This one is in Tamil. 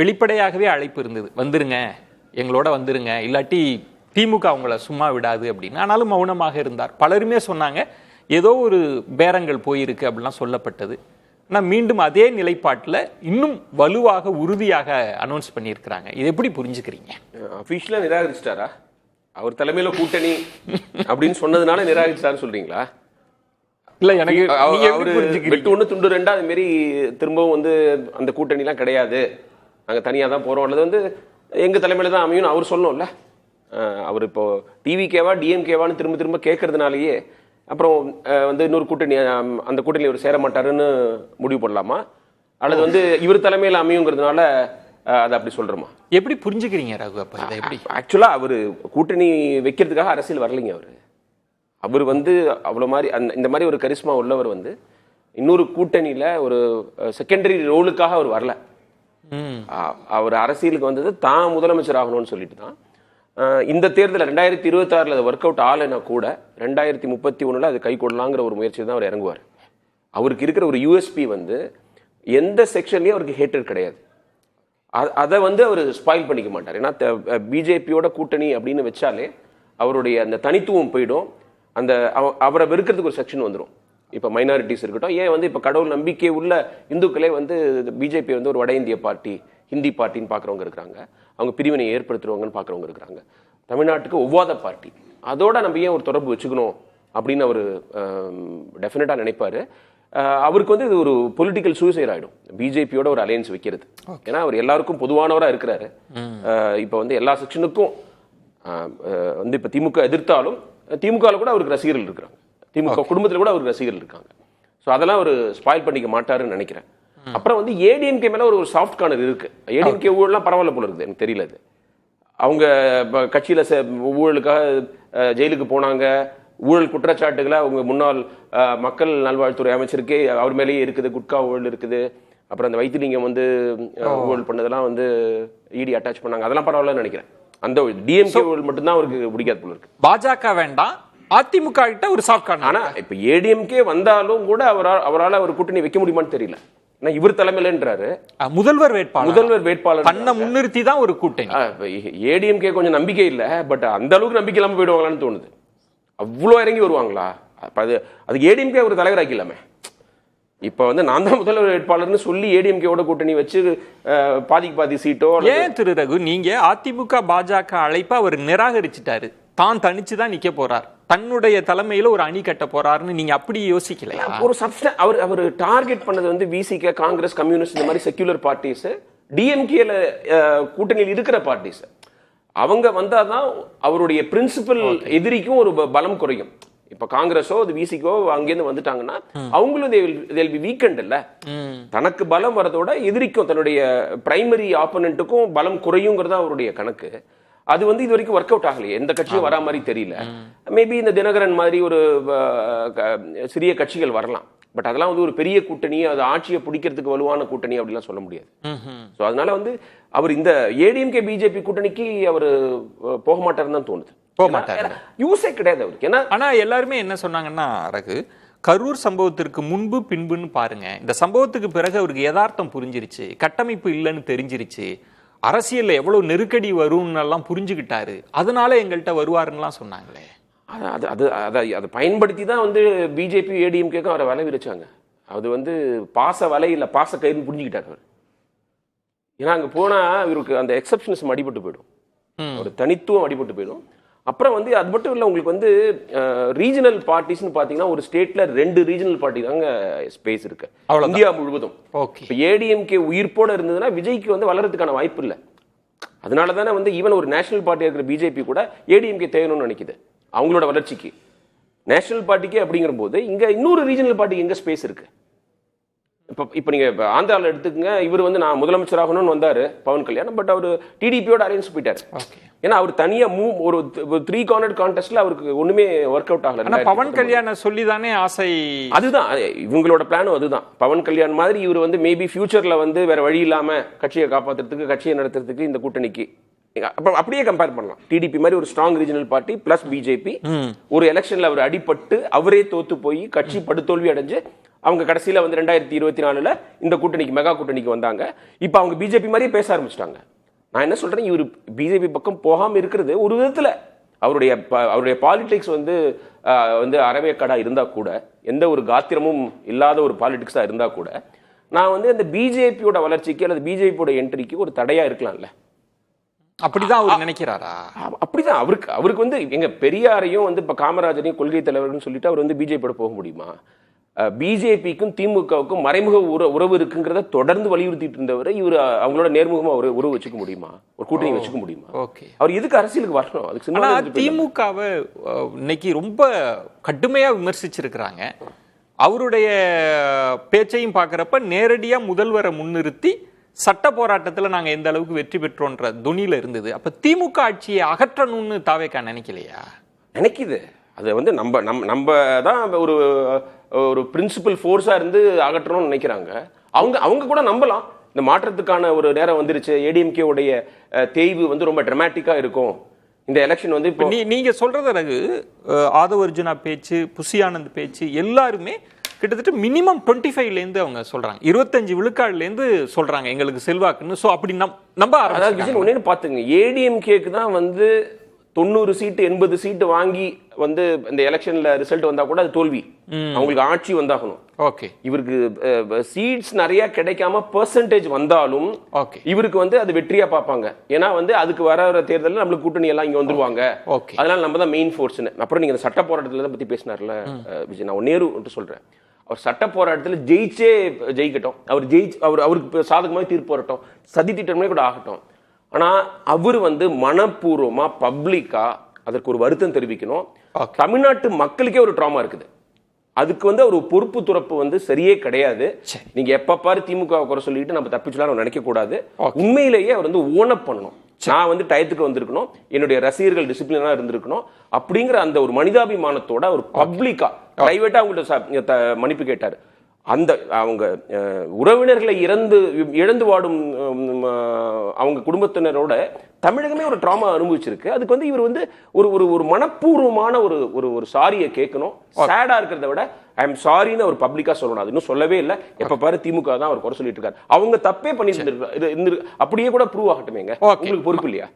வெளிப்படையாகவே அழைப்பு இருந்தது, வந்துருங்க, எங்களோட வந்துருங்க, இல்லாட்டி திமுக அவங்கள சும்மா விடாது அப்படின்னு. ஆனாலும் மௌனமாக இருந்தார். பலருமே சொன்னாங்க ஏதோ ஒரு பேரங்கள் போயிருக்கு அப்படிலாம் சொல்லப்பட்டது. ஆனால் மீண்டும் அதே நிலைப்பாட்டில் இன்னும் வலுவாக உறுதியாக அனௌன்ஸ் பண்ணியிருக்கிறாங்க. இது எப்படி புரிஞ்சுக்கிறீங்க? அஃபிஷியலாக நிராகரிச்சிட்டாரா? அவர் தலைமையில் கூட்டணி அப்படின்னு சொன்னதுனால நிராகரிச்சிட்டாருன்னு சொல்றீங்களா? இல்லை, எனக்கு அவரு வெட்டு ஒன்று துண்டு ரெண்டா அது மாரி திரும்பவும் வந்து அந்த கூட்டணிலாம் கிடையாது, நாங்கள் தனியாக தான் போகிறோம், அல்லது வந்து எங்கள் தலைமையில் தான் அமையும் அவர் சொல்லணும்ல. அவர் இப்போ டிவிகேவா டிஎம்கேவான்னு திரும்ப திரும்ப கேட்கறதுனாலேயே அப்புறம் வந்து இன்னொரு கூட்டணி, அந்த கூட்டணி அவர் சேர மாட்டாருன்னு முடிவு பண்ணலாமா, அல்லது வந்து இவர் தலைமையில் அமையுங்கிறதுனால அதை அப்படி சொல்கிறோமா? எப்படி புரிஞ்சுக்கிறீங்க ரகு? அப்போ இதை எப்படி? ஆக்சுவலாக அவர் கூட்டணி வைக்கிறதுக்காக அரசியல் வரலைங்க. அவர் வந்து அவ்வளோ மாதிரி இந்த மாதிரி ஒரு கரிஸ்மா உள்ளவர் வந்து இன்னொரு கூட்டணியில் ஒரு செகண்டரி ரோலுக்காக அவர் வரல. அவர் அரசியலுக்கு வந்தது தான் முதலமைச்சர் ஆகணும்னு சொல்லிட்டு தான். இந்த தேர்தலில் 2026 அது ஒர்க் அவுட் ஆகலைன்னா கூட 2031 அது கை கொள்ளலாங்கிற ஒரு முயற்சி தான் அவர் இறங்குவார். அவருக்கு இருக்கிற ஒரு யூஎஸ்பி வந்து எந்த செக்ஷன்லையும் அவருக்கு ஹேட்டர் கிடையாது. அதை வந்து அவர் ஸ்பாயில் பண்ணிக்க மாட்டார். ஏன்னா பிஜேபியோட கூட்டணி அப்படின்னு வச்சாலே அவருடைய அந்த தனித்துவம் போயிடும். அந்த அவரை வெறுக்கிறதுக்கு ஒரு செக்ஷன் வந்துடும். இப்போ மைனாரிட்டிஸ் இருக்கட்டும், ஏன் வந்து இப்போ கடவுள் நம்பிக்கை உள்ள இந்துக்களே வந்து பிஜேபி வந்து ஒரு வட இந்திய பார்ட்டி, ஹிந்தி பார்ட்டின்னு பார்க்குறவங்க இருக்கிறாங்க, அவங்க பிரிவினை ஏற்படுத்துறவங்கன்னு பார்க்குறவங்க இருக்கிறாங்க. தமிழ்நாட்டுக்கு ஒவ்வாத பார்ட்டி, அதோட நம்ம ஏன் ஒரு தொடர்பு வச்சுக்கணும் அப்படின்னு அவர் டெஃபினட்டாக நினைப்பார். அவருக்கு வந்து இது ஒரு பொலிட்டிக்கல் சூசைட் ஆகிடும் பிஜேபியோட ஒரு அலையன்ஸ் வைக்கிறது. ஏன்னா அவர் எல்லாருக்கும் பொதுவானவராக இருக்கிறாரு. இப்போ வந்து எல்லா செக்ஷனுக்கும் வந்து இப்போ திமுக எதிர்த்தாலும் திமுகவில் கூட அவருக்கு ரசிகர்கள் இருக்கிறாங்க, திமுக குடும்பத்தில் கூட அவருக்கு ரசிகர்கள் இருக்காங்க. ஸோ அதெல்லாம் அவர் ஸ்பாயில் பண்ணிக்க மாட்டாருன்னு நினைக்கிறேன். அப்புறம் வந்து ஏடிஎம்கே மேலே ஒரு சாஃப்ட் கார்னர் இருக்கு. ஏடிஎம்கே ஊழலாம் பரவாயில்ல போல இருக்குது, எனக்கு தெரியல. அது அவங்க கட்சியில் ஊழலுக்காக ஜெயிலுக்கு போனாங்க, ஊழல் குற்றச்சாட்டுகளை அவங்க முன்னாள் மக்கள் நல்வாழ்வுத்துறை அமைச்சருக்கே அவர் மேலேயே இருக்குது, குட்கா ஊழல் இருக்குது, அப்புறம் அந்த வைத்திலிங்கம் வந்து ஊழல் பண்ணதெல்லாம் வந்து இடி அட்டாச் பண்ணாங்க, அதெல்லாம் பரவாயில்லன்னு நினைக்கிறேன். அந்த டிஎம்கே ஊழல் மட்டும்தான் அவருக்கு பிடிக்காது போல இருக்கு. பாஜக வேண்டாம், அதிமுக கிட்ட ஒரு சாஃப்ட் கார்னர். ஆனா இப்ப ஏடிஎம்கே வந்தாலும் கூட அவரால் ஒரு கூட்டணி வைக்க முடியுமான்னு தெரியல. இவர் தலைமையிலன்றாரு, முதல்வர் வேட்பாளர் தன்னை முன்னிறுத்தி தான் ஒரு கூட்டணி. ஏடிஎம்கே கொஞ்சம் நம்பிக்கை இல்லை, பட் அந்த அளவுக்கு நம்பிக்கை இல்லாம போயிடுவாங்களான்னு தோணுது. அவ்வளோ இறங்கி வருவாங்களா? அதுக்கு ஏடிஎம்கே ஒரு தலைவர் ஆக்கிலாமே. இப்ப வந்து நான் தான் முதல்வர் வேட்பாளர்னு சொல்லி ஏடிஎம்கேவோட கூட்டணி வச்சு பாதிக்கு பாதி சீட்டோ. ஏன் திரு ரகு, நீங்க அதிமுக பாஜக அழைப்ப அவர் நிராகரிச்சுட்டாரு, தான் தனிச்சு தான் நிக்க போறார், தன்னுடைய தலைமையில ஒரு அணி கட்ட போறாருன்னு நீங்க அப்படி யோசிக்கலையா? ஒரு அவர் டார்கெட் பண்ணது வந்து விசிகே, காங்கிரஸ், கம்யூனிஸ்ட், இந்த மாதிரி செக்யூலர் பார்ட்டிஸ், டிஎம்கேல கூட்டணியில் இருக்கிற பார்ட்டிஸ். அவங்க வந்தாதான் அவருடைய பிரின்சிபல் எதிரிக்கும் ஒரு பலம் குறையும். இப்ப காங்கிரஸோ அது விசிக்கோ அங்கேருந்து வந்துட்டாங்கன்னா அவங்களும் பி வீக்கெண்ட் இல்ல, தனக்கு பலம் வரதோட எதிரிக்கும் தன்னுடைய பிரைமரி ஆப்போனன்ட்டுக்கும் பலம் குறையுங்கிறதா அவருடைய கணக்கு. அது வந்து இது வரைக்கும் ஒர்க் அவுட் ஆகலையே, எந்த கட்சியும் வரா மாதிரி தெரியல. மேபி இந்த தினகரன் மாதிரி ஒரு சிறிய கட்சிகள் வரலாம், பட் அதெல்லாம் வந்து ஒரு பெரிய கூட்டணி, அது ஆட்சியை பிடிக்கிறதுக்கு வலுவான கூட்டணி அப்படிலாம் சொல்ல முடியாது. ஸோ அதனால வந்து அவர் இந்த ஏடிஎம்கே பிஜேபி கூட்டணிக்கு அவர் போக மாட்டாருன்னு தான் தோணுது. போக மாட்டாரு, யூஸே கிடையாது அவருக்கு. ஏன்னா ஆனா எல்லாருமே என்ன சொன்னாங்கன்னா, ரகு, கரூர் சம்பவத்திற்கு முன்பு பின்புன்னு பாருங்க, இந்த சம்பவத்துக்கு பிறகு அவருக்கு யதார்த்தம் புரிஞ்சிருச்சு, கட்டமைப்பு இல்லைன்னு தெரிஞ்சிருச்சு, அரசியல்ல எவ்வளவு நெருக்கடி வரும்னு எல்லாம் புரிஞ்சுக்கிட்டாரு, அதனால எங்கள்கிட்ட வருவாருன்னு சொன்னாங்களே. அதை பயன்படுத்தி தான் வந்து பிஜேபி ஏடிஎம்கேக்கும் அவரை வலை விரிச்சாங்க. அது வந்து பாச வலை இல்லை, பாச கயிறுன்னு புரிஞ்சுக்கிட்டாரு அவர். ஏன்னா அங்கே போனால் இவருக்கு அந்த எக்ஸப்ஷனிசம் அடிபட்டு போயிடும், ஒரு தனித்துவம் அடிபட்டு போயிடும். அப்புறம் வந்து அது மட்டும் இல்லை, உங்களுக்கு வந்து ரீஜனல் பார்ட்டிஸ்னு பார்த்தீங்கன்னா ஒரு ஸ்டேட்ல 2 ரீஜனல் பார்ட்டி தாங்க ஸ்பேஸ் இருக்கு இந்தியா முழுவதும். இப்போ ஏடிஎம்கே உயிர்ப்போட இருந்ததுன்னா விஜய்க்கு வந்து வளர்றதுக்கான வாய்ப்பு இல்லை. அதனால தானே வந்து ஈவன் ஒரு நேஷனல் பார்ட்டியாக இருக்கிற பிஜேபி கூட ஏடிஎம்கே தேவைன்னு நினைக்குது அவங்களோட வளர்ச்சிக்கு. நேஷனல் பார்ட்டிக்கே அப்படிங்கிற போது இங்க இன்னொரு ரீஜனல் பார்ட்டிக்கு எங்க ஸ்பேஸ் இருக்கு? இப்போ நீங்க ஆந்திராவில் எடுத்துக்கங்க, இவர் வந்து நான் முதலமைச்சர் ஆகணும்னு வந்தாரு பவன் கல்யாண், பட் அவர் டிடிபியோட அலையன்ஸ் போயிட்டாரு. ஏன்னா அவர் தனியா ஒரு 3 கார்னர் கான்டெஸ்ட்ல அவருக்கு ஒண்ணுமே ஒர்க் அவுட் ஆகல. பவன் கல்யாண சொல்லி தானே ஆசை, அதுதான் இவங்களோட பிளானும் அதுதான். பவன் கல்யாண் மாதிரி இவர் வந்து மேபி ஃபியூச்சர்ல வந்து வேற வழி இல்லாம கட்சியை காப்பாத்துறதுக்கு, கட்சியை நடத்துறதுக்கு இந்த கூட்டணிக்கு அப்படியே கம்பேர் பண்ணலாம். டிடிபி மாதிரி ஒரு strong regional party plus BJP ஒரு எலெக்ஷன்ல அவர் அடிபட்டு அவரே தோத்து போய் கட்சி படுதோல்வி அடைஞ்சு அவங்க கடைசியில வந்து 2024 இந்த கூட்டணிக்கு மெகா கூட்டணிக்கு வந்தாங்க. இப்ப அவங்க பிஜேபி மாதிரியே பேச ஆரம்பிச்சிட்டாங்க. நான் என்ன சொல்றேன், இவர் பிஜேபி பக்கம் போகாம இருக்கிறது ஒரு விதத்துல அவருடைய பாலிடிக்ஸ் வந்து அறவேக்காடா இருந்தா கூட, எந்த ஒரு காத்திரமும் இல்லாத ஒரு பாலிடிக்ஸா இருந்தா கூட, நான் வந்து அந்த பிஜேபியோட வளர்ச்சிக்கு அல்லது பிஜேபியோட என்ட்ரிக்கு ஒரு தடையா இருக்கலாம்ல. அப்படிதான் அவர் நினைக்கிறாரா? அப்படிதான் அவருக்கு வந்து எங்க பெரியாரையும் வந்து இப்ப காமராஜரையும் கொள்கை தலைவர்னு சொல்லிட்டு அவர் வந்து பிஜேபியோட போக முடியுமா? பிஜேபிக்கும் திமுகவுக்கும் மறைமுக உறவு இருக்குங்கிறத தொடர்ந்து வலியுறுத்திட்டு இருந்தவர் இவர் அவங்களோட நேர்முகமா உறவு வச்சுக்க முடியுமா? ஒரு கூட்டணி வச்சுக்க முடியுமா? அவர் எதுக்கு அரசியலுக்கு வரணும்? அதுக்கு திமுகவை இன்னைக்கு ரொம்ப கடுமையா விமர்சிச்சிருக்கிறாங்க. அவருடைய பேச்சையும் பார்க்கிறப்ப நேரடியா முதல்வரை முன்னிறுத்தி சட்ட போராட்டத்தில் நாங்க எந்த அளவுக்கு வெற்றி பெற்றோன்ற துணியில இருந்தது. அப்ப திமுக ஆட்சியை அகற்றணும்னு தாவேக்கா நினைக்கலையா? நினைக்குது. அது வந்து நம்ம தான் ஒரு பிரின்சிபல் ஃபோர்ஸா இருந்து அகற்றணும்னு நினைக்கிறாங்க. அவங்க கூட நம்பலாம் இந்த மாற்றத்துக்கான ஒரு நேரம் வந்துருச்சு. ஏடிஎம்கே உடைய தேய்வு வந்து ரொம்ப டிராமாட்டிக்கா இருக்கும். இந்த எலெக்ஷன் வந்து இப்போ நீங்க சொல்றது ஆதவ அர்ஜுனா பேச்சு, புசி ஆனந்த் பேச்சு எல்லாருமே கிட்டத்தட்ட மினிமம் 25லேருந்து அவங்க சொல்றாங்க, 25 விழுக்காடுலேருந்து சொல்றாங்க எங்களுக்கு செல்வாக்குன்னு. ஸோ அப்படி நம்ப ஒன்னு பாத்துங்க, ஏடிஎம்கேக்கு தான் வந்து 90 சீட்டு 80 சீட்டு வாங்கி வந்து இந்த எலெக்ஷன்ல ரிசல்ட் வந்தா கூட அது தோல்வி. அவங்களுக்கு ஆட்சி வந்தாகணும். ஓகே, இவருக்கு சீட்ஸ் நிறைய கிடைக்காம பெர்சன்டேஜ் வந்தாலும் இவருக்கு வந்து அது வெற்றியா பார்ப்பாங்க. ஏன்னா வந்து அதுக்கு வர தேர்தலில் நம்மளுக்கு கூட்டணி எல்லாம் இங்க வந்துருவாங்க. அதனால நம்ம தான் மெயின் ஃபோர்ஸ்னு. அப்புறம் நீங்க சட்ட போராட்டத்தில் பத்தி பேசினார்ல விஜய், நான் நேரு சொல்றேன், அவர் சட்ட போராட்டத்தில் ஜெயிக்கட்டும், அவருக்கு சாதகமாக தீர்ப்பு வரட்டும், சதி திட்டமே கூட ஆகட்டும். ஆனா அவர் வந்து மனப்பூர்வமா பப்ளிக்கா அதற்கு ஒரு வருத்தம் தெரிவிக்கணும். தமிழ்நாட்டு மக்களுக்கே ஒரு ட்ராமா இருக்குது. அதுக்கு வந்து ஒரு பொறுப்பு துறப்பு வந்து சரியே கிடையாது. நீங்க எப்ப பாரு திமுக குறை சொல்லிட்டு நம்ம தப்பிச்சலாம் நினைக்க கூடாது. உண்மையிலேயே அவர் வந்து ஓனப் பண்ணணும். நான் வந்து டயத்துக்கு வந்திருக்கணும், என்னுடைய ரசிகர்கள் டிசிப்ளினா இருந்திருக்கணும் அப்படிங்கிற அந்த ஒரு மனிதாபிமானத்தோட ஒரு பப்ளிக்கா பிரைவேட்டா அவங்கள்ட்ட மன்னிப்பு கேட்டாரு. அந்த அவங்க உறவினர்களை இழந்து வாடும் அவங்க குடும்பத்தினரோட தமிழகமே ஒரு ட்ராமா அனுபவிச்சிருக்கு. அதுக்கு வந்து இவர் வந்து ஒரு மனப்பூர்வமான ஒரு சாரியை கேட்கணும். சேடா இருக்கிறத விட ஐ எம் சாரின்னு அவர் பப்ளிக்கா சொல்லணும். அது இன்னும் சொல்லவே இல்லை. எப்ப பாரு திமுக தான் அவர் குறை சொல்லிட்டு இருக்காரு. அவங்க தப்பே பண்ணி அப்படியே கூட ப்ரூவ் ஆகட்டுமேங்க. உங்களுக்கு பொறுப்பு இல்லையா?